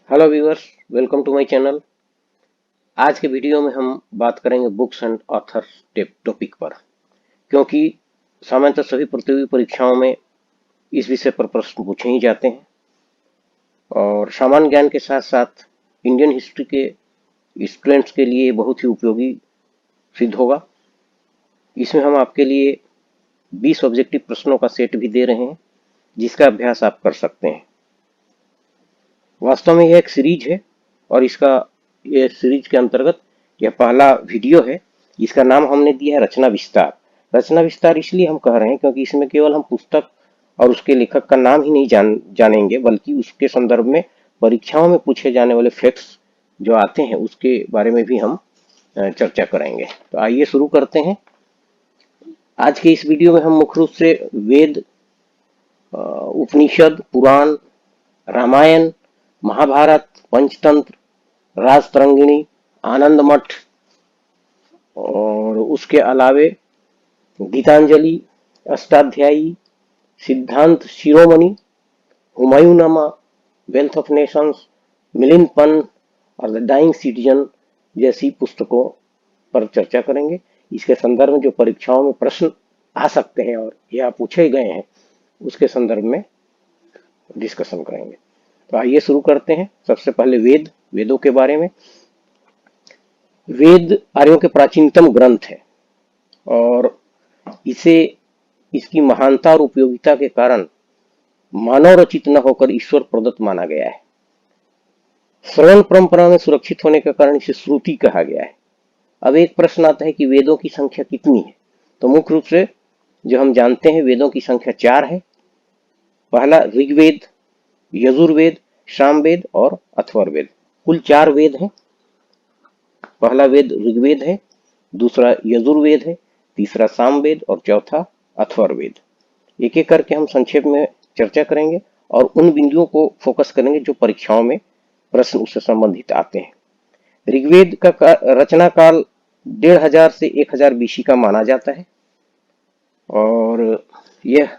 Hello viewers, welcome to my channel. आज के video में हम बात करेंगे बुक्स एंड ऑथर्स टॉपिक पर, क्योंकि सामान्यतः सभी प्रतियोगी परीक्षाओं में इस विषय पर प्रश्न पूछे ही जाते हैं और सामान्य ज्ञान के साथ साथ इंडियन हिस्ट्री के स्टूडेंट्स के लिए बहुत ही उपयोगी सिद्ध होगा। इसमें हम आपके लिए 20 ऑब्जेक्टिव प्रश्नों का सेट भी दे रहे हैं, जिसका अभ्यास आप कर सकते हैं। वास्तव में यह एक सीरीज है और ये सीरीज के अंतर्गत यह पहला वीडियो है। इसका नाम हमने दिया है रचना विस्तार। रचना विस्तार इसलिए हम कह रहे हैं क्योंकि इसमें केवल हम पुस्तक और उसके लेखक का नाम ही नहीं जानेंगे, बल्कि उसके संदर्भ में परीक्षाओं में पूछे जाने वाले फैक्ट्स जो आते हैं उसके बारे में भी हम चर्चा करेंगे। तो आइए शुरू करते हैं। आज के इस वीडियो में हम मुख्य रूप से वेद, उपनिषद, पुराण, रामायण, महाभारत, पंचतंत्र, राजतरंगिणी, आनंद मठ और उसके अलावे गीतांजलि, अष्टाध्यायी, सिद्धांत शिरोमणि, हुमायूंनामा, वेल्थ ऑफ नेशंस, मिलिंद पन्ह और द डाइंग सिटीजन जैसी पुस्तकों पर चर्चा करेंगे। इसके संदर्भ में जो परीक्षाओं में प्रश्न आ सकते हैं और या पूछे गए हैं उसके संदर्भ में डिस्कशन करेंगे। तो आइए शुरू करते हैं। सबसे पहले वेदों के बारे में। वेद आर्यों के प्राचीनतम ग्रंथ है और इसे इसकी महानता और उपयोगिता के कारण मानव रचित न होकर ईश्वर प्रदत्त माना गया है। श्रवण परंपरा में सुरक्षित होने के कारण इसे श्रुति कहा गया है। अब एक प्रश्न आता है कि वेदों की संख्या कितनी है। तो मुख्य रूप से जो हम जानते हैं वेदों की संख्या 4 है। पहला ऋग्वेद, यजुर्वेद, सामवेद और अथर्ववेद। कुल 4 वेद हैं। पहला वेद ऋग्वेद है, दूसरा यजुर्वेद है, तीसरा सामवेद और चौथा अथर्ववेद। एक एक करके हम संक्षेप में चर्चा करेंगे और उन बिंदुओं को फोकस करेंगे जो परीक्षाओं में प्रश्न उससे संबंधित आते हैं। ऋग्वेद का रचना काल 1500 से 1000 बीसी का माना जाता है और यह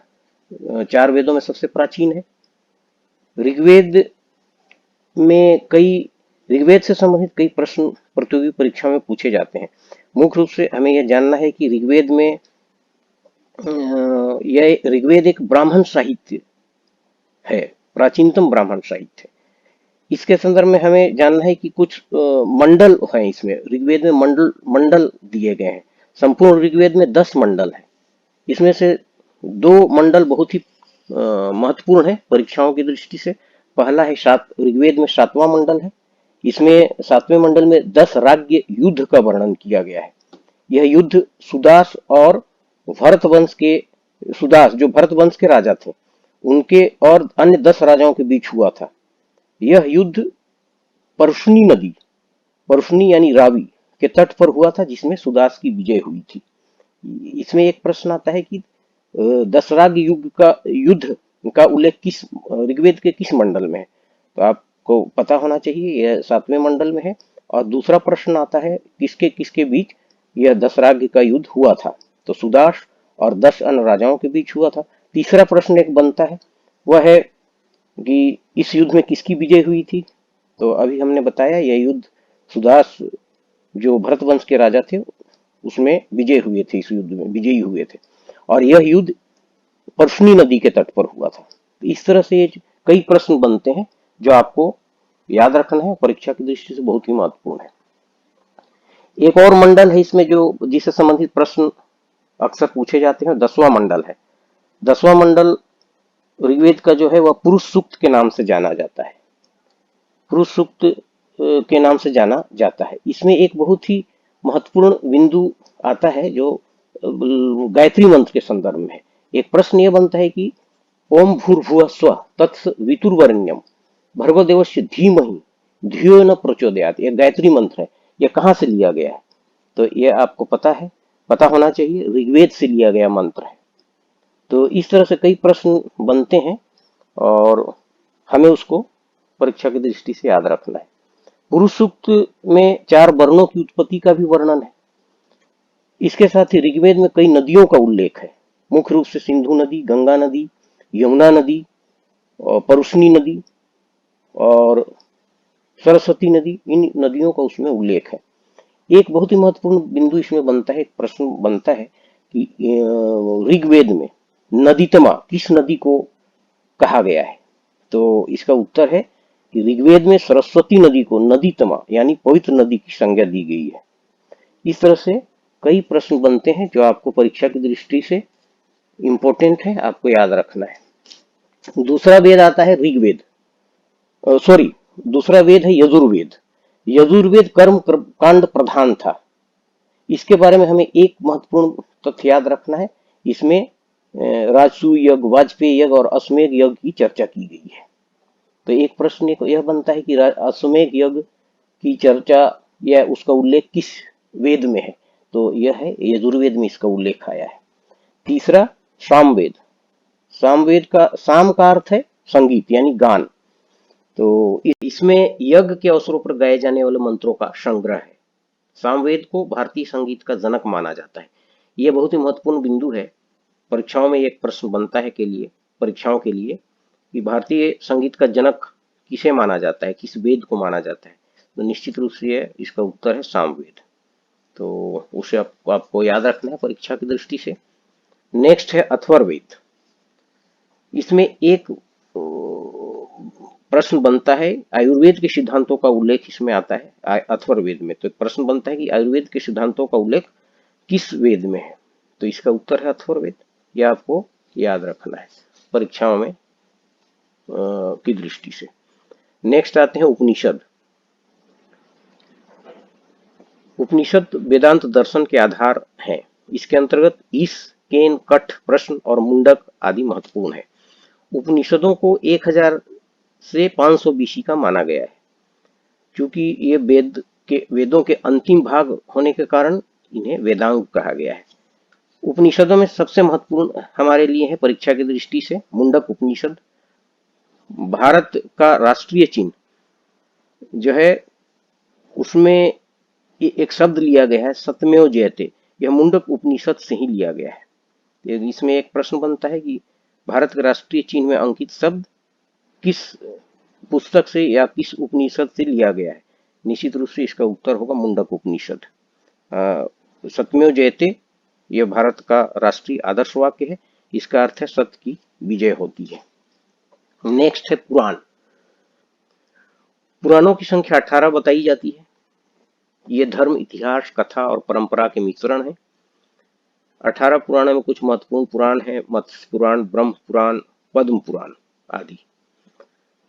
4 वेदों में सबसे प्राचीन है। ऋग्वेद में ऋग्वेद से संबंधित कई प्रश्न प्रतियोगी परीक्षा में पूछे जाते हैं। मुख्य रूप से हमें यह जानना है कि ऋग्वेद में यह ऋग्वेद एक ब्राह्मण साहित्य है, प्राचीनतम ब्राह्मण साहित्य है। इसके संदर्भ में हमें जानना है कि कुछ मंडल हैं। इसमें ऋग्वेद में मंडल दिए गए हैं। संपूर्ण ऋग्वेद में 10 मंडल है। इसमें से 2 मंडल बहुत ही महत्वपूर्ण है परीक्षाओं की दृष्टि से। पहला है ऋग्वेद में 7वां मंडल है। इसमें 7वें मंडल में 10 राज्य युद्ध का वर्णन किया गया है। यह युद्ध सुदास और भरत वंश के सुदास जो भरत वंश के राजा थे उनके और अन्य 10 राजाओं के बीच हुआ था। यह युद्ध परशुनी यानी रावी के तट पर हुआ था, जिसमें सुदास की विजय हुई थी। इसमें एक प्रश्न आता है कि दशराग युद्ध का उल्लेख किस ऋग्वेद के किस मंडल में है। तो आपको पता होना चाहिए यह 7वें मंडल में है। और दूसरा प्रश्न आता है किसके किसके बीच यह दशराग का युद्ध हुआ था। तो सुदास और 10 अन्य राजाओं के बीच हुआ था। तीसरा प्रश्न एक बनता है, वह है कि इस युद्ध में किसकी विजय हुई थी। तो अभी हमने बताया यह युद्ध सुदास जो भरत वंश के राजा थे उसमें विजय हुए थे, इस युद्ध में विजयी हुए थे और यह युद्ध परशुनी नदी के तट पर हुआ था। इस तरह से ये कई प्रश्न बनते हैं जो आपको याद रखना है, परीक्षा की दृष्टि से बहुत ही महत्वपूर्ण है। एक और मंडल है इसमें जो जिससे संबंधित प्रश्न अक्सर पूछे जाते हैं, 10वां मंडल है। 10वां मंडल ऋग्वेद का जो है वह पुरुष सूक्त के नाम से जाना जाता है। पुरुष सूक्त के नाम से जाना जाता है। इसमें एक बहुत ही महत्वपूर्ण बिंदु आता है जो गायत्री मंत्र के संदर्भ में है। एक प्रश्न यह बनता है कि ओम भूर्भुवः स्वः तत्सवितुर्वरेण्यम भर्गो देवस्य धीमहि धियो न प्रचोदयात्। यह गायत्री मंत्र है। यह कहाँ से लिया गया है। तो यह आपको पता होना चाहिए, ऋग्वेद से लिया गया मंत्र है। तो इस तरह से कई प्रश्न बनते हैं और हमें उसको परीक्षा की दृष्टि से याद रखना है। पुरुष सूक्त में 4 वर्णों की उत्पत्ति का भी वर्णन है। इसके साथ ही ऋग्वेद में कई नदियों का उल्लेख है। मुख्य रूप से सिंधु नदी, गंगा नदी, यमुना नदी और परुष्णी नदी और सरस्वती नदी, इन नदियों का उसमें उल्लेख है। एक बहुत ही महत्वपूर्ण बिंदु इसमें बनता है, एक प्रश्न बनता है कि ऋग्वेद में नदीतमा किस नदी को कहा गया है। तो इसका उत्तर है कि ऋग्वेद में सरस्वती नदी को नदीतमा यानी पवित्र नदी की संज्ञा दी गई है। इस तरह से कई प्रश्न बनते हैं जो आपको परीक्षा की दृष्टि से इंपॉर्टेंट है, आपको याद रखना है। दूसरा वेद आता है ऋग्वेद, सॉरी, दूसरा वेद है यजुर्वेद। यजुर्वेद कर्म कांड प्रधान था। इसके बारे में हमें एक महत्वपूर्ण तथ्य याद रखना है। इसमें राजसूय यज्ञ, वाजपेयी यज्ञ और अश्वमेध यज्ञ की चर्चा की गई है। तो एक प्रश्न यह बनता है कि अश्वमेध यज्ञ की चर्चा या उसका उल्लेख किस वेद में है। तो यह है यजुर्वेद में इसका उल्लेख आया है। तीसरा सामवेद। सामवेद का साम का अर्थ है संगीत यानी गान। तो इसमें यज्ञ के अवसरों पर गाए जाने वाले मंत्रों का संग्रह है। सामवेद को भारतीय संगीत का जनक माना जाता है। यह बहुत ही महत्वपूर्ण बिंदु है। परीक्षाओं में एक प्रश्न बनता है परीक्षाओं के लिए कि भारतीय संगीत का जनक किसे माना जाता है, किस वेद को माना जाता है। तो निश्चित रूप से इसका उत्तर है सामवेद। तो उसे आपको याद रखना है परीक्षा की दृष्टि से। नेक्स्ट है अथर्ववेद। इसमें एक प्रश्न बनता है, आयुर्वेद के सिद्धांतों का उल्लेख इसमें आता है अथर्ववेद में। तो प्रश्न बनता है कि आयुर्वेद के सिद्धांतों का उल्लेख किस वेद में है। तो इसका उत्तर है अथर्ववेद। यह आपको याद रखना है परीक्षाओं में की दृष्टि से। नेक्स्ट आते हैं उपनिषद। उपनिषद वेदांत दर्शन के आधार हैं। इसके अंतर्गत ईश, केन, कठ, प्रश्न और मुंडक आदि महत्वपूर्ण है। उपनिषदों को 1000 से 500 बीसी का माना गया है। क्योंकि ये वेदों के अंतिम भाग होने के कारण इन्हें वेदांग कहा गया है। उपनिषदों में सबसे महत्वपूर्ण हमारे लिए है परीक्षा की दृष्टि से मुंडक उपनिषद। भारत का राष्ट्रीय चिन्ह जो है उसमें एक शब्द लिया गया है सत्यमेव जयते। यह मुंडक उपनिषद से ही लिया गया है। इसमें एक प्रश्न बनता है कि भारत के राष्ट्रीय चिन्ह में अंकित शब्द किस पुस्तक से या किस उपनिषद से लिया गया है। निश्चित रूप से इसका उत्तर होगा मुंडक उपनिषद। सत्यमेव जयते यह भारत का राष्ट्रीय आदर्श वाक्य है। इसका अर्थ है सत्य की विजय होती है। नेक्स्ट है पुराण। पुराणों की संख्या 18 बताई जाती है। ये धर्म, इतिहास, कथा और परंपरा के मिश्रण है। 18 पुराणों में कुछ महत्वपूर्ण पुराण है, मत्स्य पुराण, ब्रह्म पुराण, पद्म पुराण आदि।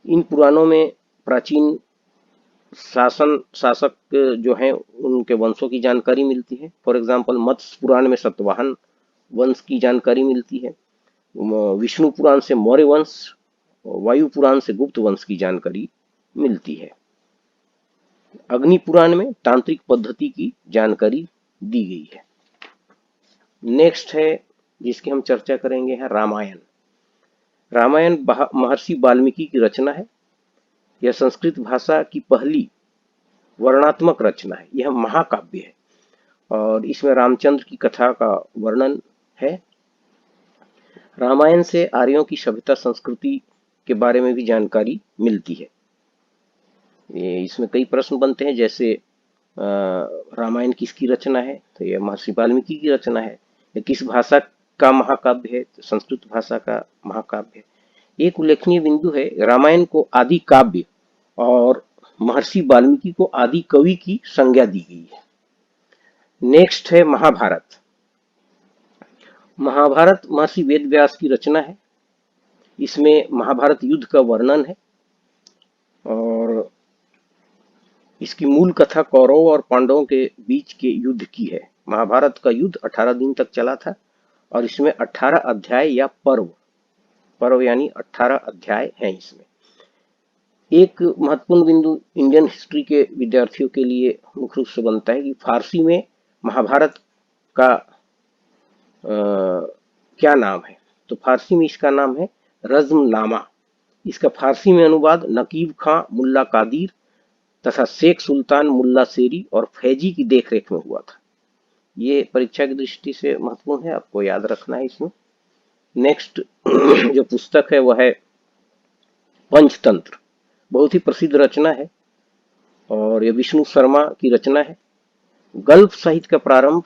इन पुराणों में प्राचीन शासक जो हैं उनके वंशों की जानकारी मिलती है। फॉर एग्जाम्पल मत्स्य पुराण में सतवाहन वंश की जानकारी मिलती है। विष्णु पुराण से मौर्य वंश, वायु पुराण से गुप्त वंश की जानकारी मिलती है। अग्नि पुराण में तांत्रिक पद्धति की जानकारी दी गई है। नेक्स्ट है जिसकी हम चर्चा करेंगे है रामायण। रामायण महर्षि वाल्मीकि की रचना है। यह संस्कृत भाषा की पहली वर्णात्मक रचना है। यह महाकाव्य है और इसमें रामचंद्र की कथा का वर्णन है। रामायण से आर्यों की सभ्यता संस्कृति के बारे में भी जानकारी मिलती है। इसमें कई प्रश्न बनते हैं जैसे रामायण किसकी रचना है। तो यह महर्षि वाल्मीकि की रचना है। यह किस भाषा का महाकाव्य है। तो संस्कृत भाषा का महाकाव्य है। एक उल्लेखनीय बिंदु है, रामायण को आदि काव्य और महर्षि वाल्मीकि को आदि कवि की संज्ञा दी गई है। नेक्स्ट है महाभारत। महाभारत महर्षि वेदव्यास की रचना है। इसमें महाभारत युद्ध का वर्णन है और इसकी मूल कथा कौरवों और पांडवों के बीच के युद्ध की है। महाभारत का युद्ध 18 दिन तक चला था और इसमें 18 अध्याय या पर्व यानी 18 अध्याय हैं। इसमें एक महत्वपूर्ण बिंदु इंडियन हिस्ट्री के विद्यार्थियों के लिए मुख्य रूप से बनता है कि फारसी में महाभारत का क्या नाम है। तो फारसी में इसका नाम है रज़्मनामा। इसका फारसी में अनुवाद नकीब खां मुल्ला कादिर तथा शेख सुल्तान मुल्ला शेरी और फैजी की देखरेख में हुआ था। ये परीक्षा की दृष्टि से महत्वपूर्ण है, आपको याद रखना है इसमें। नेक्स्ट जो पुस्तक है वह है पंचतंत्र। बहुत ही प्रसिद्ध रचना है। और ये विष्णु शर्मा की रचना है। गल्फ साहित्य का प्रारंभ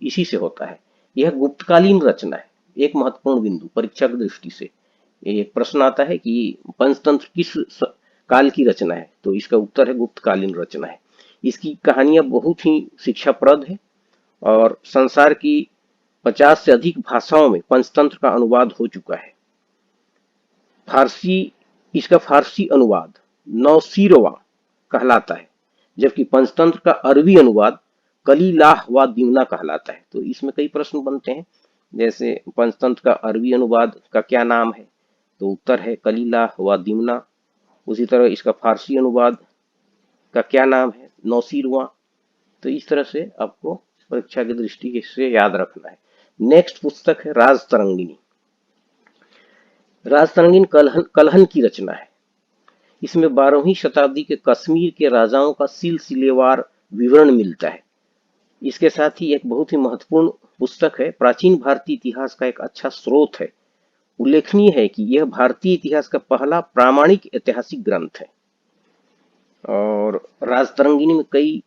इसी से होता है। यह गुप्तकालीन रचना है। एक महत्वपूर्ण बिंदु परीक्षा की दृष्टि से एक प्रश्न आता है कि पंचतंत्र किस काल की रचना है, तो इसका उत्तर है गुप्तकालीन रचना है। इसकी कहानियां बहुत ही शिक्षाप्रद है और संसार की 50 से अधिक भाषाओं में पंचतंत्र का अनुवाद हो चुका है। फारसी इसका फारसी अनुवाद नौसीरवा कहलाता है, जबकि पंचतंत्र का अरबी अनुवाद कलीलाह व दीवना कहलाता है। तो इसमें कई प्रश्न बनते हैं, जैसे पंचतंत्र का अरबी अनुवाद का क्या नाम है, तो उत्तर है कलीलाह व दीवना। उसी तरह इसका फारसी अनुवाद का क्या नाम है, नौसीरवा। तो इस तरह से आपको परीक्षा की दृष्टि से याद रखना है। नेक्स्ट पुस्तक है राजतरंगिणी। राजतरंगिणी कलहन की रचना है। इसमें 12वीं शताब्दी के कश्मीर के राजाओं का सिलसिलेवार विवरण मिलता है। इसके साथ ही एक बहुत ही महत्वपूर्ण पुस्तक है, प्राचीन भारतीय इतिहास का एक अच्छा स्रोत है। उल्लेखनीय है कि यह भारतीय इतिहास का पहला प्रामाणिक ऐतिहासिक ग्रंथ है और राजतरंगिणी में कई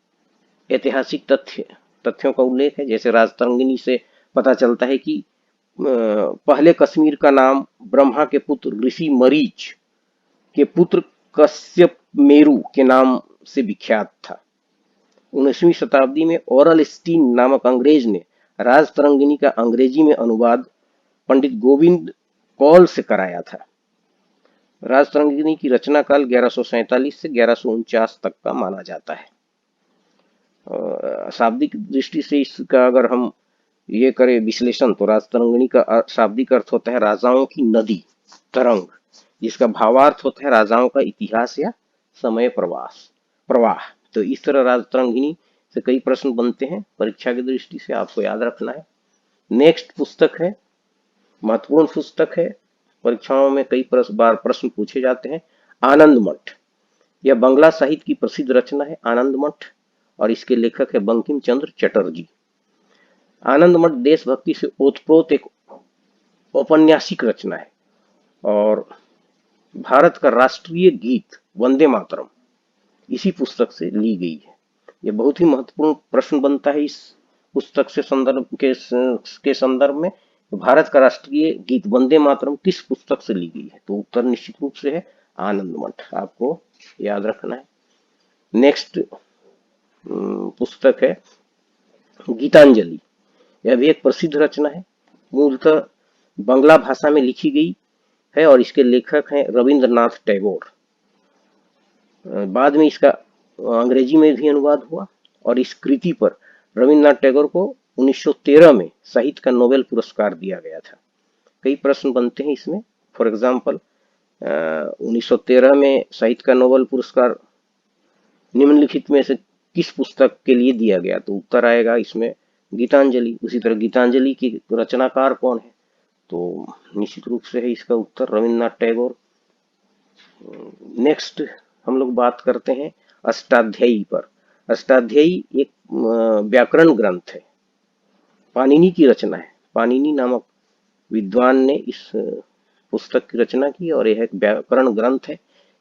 ऐतिहासिक तथ्यों का उल्लेख है। जैसे राजतरंगिणी से पता चलता है कि पहले कश्मीर का नाम ब्रह्मा के पुत्र ऋषि मरीच के पुत्र कश्यप मेरु के नाम से विख्यात था। 19वीं शताब्दी में ओरल स्टीन नामक अंग्रेज ने राजतरंगिणी का अंग्रेजी में अनुवाद पंडित गोविंद कौल से कराया था। राजतरंगिणी की रचना काल 1147 से 1149 तक का माना जाता है। शाब्दिक दृष्टि से इसका अगर हम ये करें विश्लेषण, तो राजतरंगिणी का शाब्दिक अर्थ होता है राजाओं की नदी, तरंग, जिसका भावार्थ होता है राजाओं का इतिहास या समय प्रवाह। तो इस तरह राजतरंगिणी से कई प्रश्न बनते हैं, परीक्षा की दृष्टि से आपको याद रखना है। नेक्स्ट पुस्तक है, महत्वपूर्ण पुस्तक है, परीक्षाओं में कई बार प्रश्न पूछे जाते हैं, आनंद मठ। यह बंगला साहित्य की प्रसिद्ध रचना है आनंद मठ और इसके लेखक है बंकिम चंद्र चटर्जी। आनंद मठ देशभक्ति से ओतप्रोत एक औपन्यासिक रचना है और भारत का राष्ट्रीय गीत वंदे मातरम इसी पुस्तक से ली गई है। यह बहुत ही महत्वपूर्ण प्रश्न बनता है इस पुस्तक से के संदर्भ में, भारत का राष्ट्रीय गीत वंदे मातरम किस पुस्तक से ली गई है, तो उत्तर निश्चित रूप से है आनंद मठ, आपको याद रखना है। नेक्स्ट पुस्तक है गीतांजलि। यह भी एक प्रसिद्ध रचना है, मूलतः बंगला भाषा में लिखी गई है और इसके लेखक हैं रविंद्रनाथ टैगोर। बाद में इसका अंग्रेजी में भी अनुवाद हुआ और इस कृति पर रविंद्रनाथ टैगोर को 1913 में साहित्य का नोबेल पुरस्कार दिया गया था। कई प्रश्न बनते हैं इसमें, फॉर एग्जाम्पल 1913 में साहित्य का नोबेल पुरस्कार निम्नलिखित में से किस पुस्तक के लिए दिया गया, तो उत्तर आएगा इसमें गीतांजलि। उसी तरह गीतांजलि की रचनाकार कौन है, तो निश्चित रूप से है इसका उत्तर रविंद्रनाथ टैगोर। नेक्स्ट हम लोग बात करते हैं अष्टाध्यायी पर। अष्टाध्यायी एक व्याकरण ग्रंथ है, पाणिनि की रचना है। पाणिनि नामक विद्वान ने इस पुस्तक की रचना की और यह एक व्याकरण ग्रंथ है।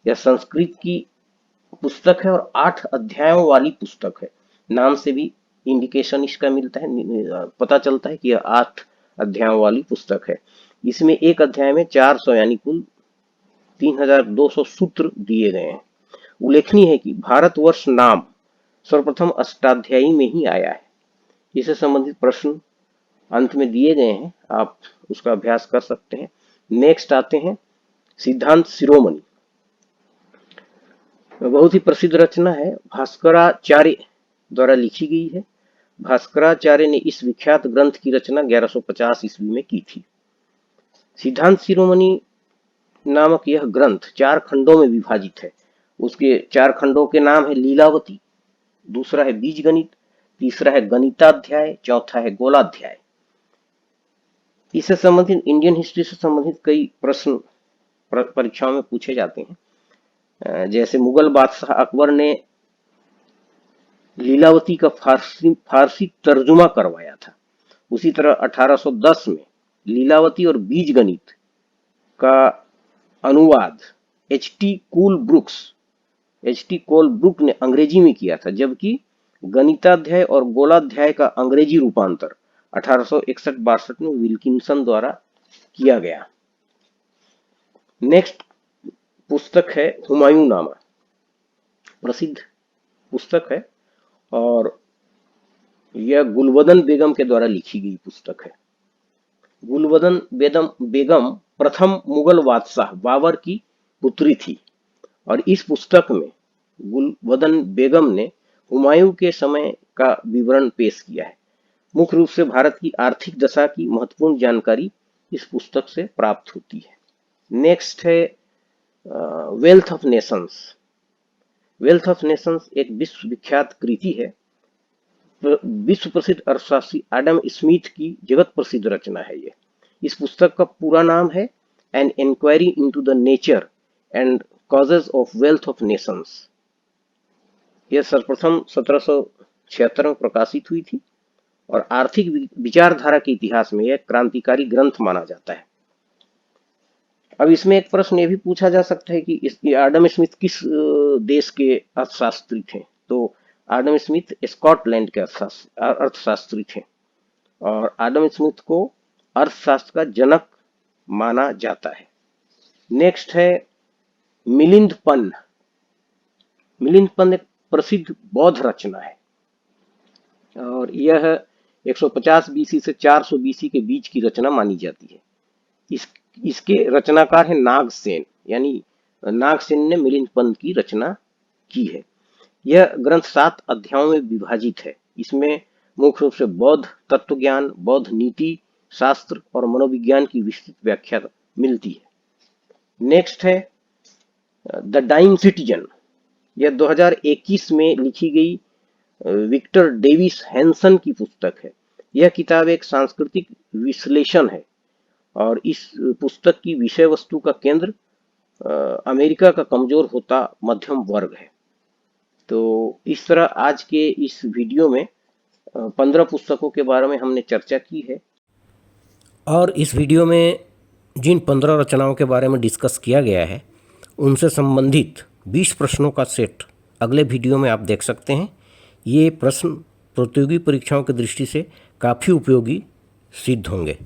यह संस्कृत की पुस्तक है और 8 अध्यायों वाली पुस्तक है। नाम से भी इंडिकेशन इसका मिलता है, पता चलता है कि यह 8 अध्यायों वाली पुस्तक है। इसमें एक अध्याय में 400 यानी कुल 3200 सूत्र दिए गए हैं। उल्लेखनीय है कि भारतवर्ष नाम सर्वप्रथम अष्टाध्यायी में ही आया है। इससे संबंधित प्रश्न अंत में दिए गए हैं, आप उसका अभ्यास कर सकते हैं। नेक्स्ट आते हैं सिद्धांत शिरोमणि। बहुत ही प्रसिद्ध रचना है, भास्कराचार्य द्वारा लिखी गई है। भास्कराचार्य ने इस विख्यात ग्रंथ की रचना 1150 ईस्वी में की थी। सिद्धांत शिरोमणि नामक यह ग्रंथ 4 खंडों में विभाजित है। उसके 4 खंडों के नाम है लीलावती, दूसरा है बीजगणित, तीसरा है गणिताध्याय, चौथा है गोलाध्याय। इससे संबंधित इंडियन हिस्ट्री से संबंधित कई प्रश्न परीक्षाओं में पूछे जाते हैं। जैसे मुगल बादशाह अकबर ने लीलावती का फारसी तर्जुमा करवाया था। उसी तरह 1810 में लीलावती और बीजगणित का अनुवाद H.T. Cool brooks H.T. Colebrook ने अंग्रेजी में किया था, जबकि गणिताध्याय और गोलाध्याय का अंग्रेजी रूपांतर 1861-62 में विल्किंसन द्वारा किया गया। नेक्स्ट पुस्तक है हुमायूं नामा, प्रसिद्ध पुस्तक है और यह गुलबदन बेगम के द्वारा लिखी गई पुस्तक है। गुलबदन बेगम प्रथम मुगल बादशाह बाबर की पुत्री थी और इस पुस्तक में गुलबदन बेगम ने हुमायूं के समय का विवरण पेश किया है। मुख्य रूप से भारत की आर्थिक दशा की महत्वपूर्ण जानकारी इस पुस्तक से प्राप्त होती है। नेक्स्ट है wealth of Nations. Wealth of Nations एक विश्व विख्यात कृति है। विश्व प्रसिद्ध अर्थशास्त्री एडम स्मिथ की जगत प्रसिद्ध रचना है ये। इस पुस्तक का पूरा नाम है an inquiry into the nature and causes of wealth of nations. यह सर्वप्रथम 1776 में प्रकाशित हुई थी और आर्थिक विचारधारा के इतिहास में यह क्रांतिकारी ग्रंथ माना जाता है। अब इसमें एक प्रश्न ये भी पूछा जा सकता है कि एडम स्मिथ किस देश के अर्थशास्त्री थे। तो एडम स्मिथ स्कॉटलैंड के अर्थशास्त्री थे और एडम स्मिथ को अर्थशास्त्र का जनक माना जाता है। नेक्स्ट है मिलिंदपन। मिलिंदपन एक प्रसिद्ध बौद्ध रचना है और यह 150 बीसी से 400 बीसी के बीच की रचना मानी जाती है। इसके रचनाकार है नागसेन, यानी नागसेन ने मिलिंदपन की रचना की है। यह ग्रंथ 7 अध्यायों में विभाजित है। इसमें मुख्य रूप से बौद्ध तत्वज्ञान, बौद्ध नीति शास्त्र और मनोविज्ञान की विस्तृत व्याख्या मिलती है। नेक्स्ट है द डाइंग सिटीजन। यह 2021 में लिखी गई विक्टर डेविस हैंसन की पुस्तक है। यह किताब एक सांस्कृतिक विश्लेषण है और इस पुस्तक की विषय वस्तु का केंद्र अमेरिका का कमजोर होता मध्यम वर्ग है। तो इस तरह आज के इस वीडियो में 15 पुस्तकों के बारे में हमने चर्चा की है और इस वीडियो में जिन 15 रचनाओं के बारे में डिस्कस किया गया है उनसे संबंधित 20 प्रश्नों का सेट अगले वीडियो में आप देख सकते हैं। ये प्रश्न प्रतियोगी परीक्षाओं की दृष्टि से काफ़ी उपयोगी सिद्ध होंगे।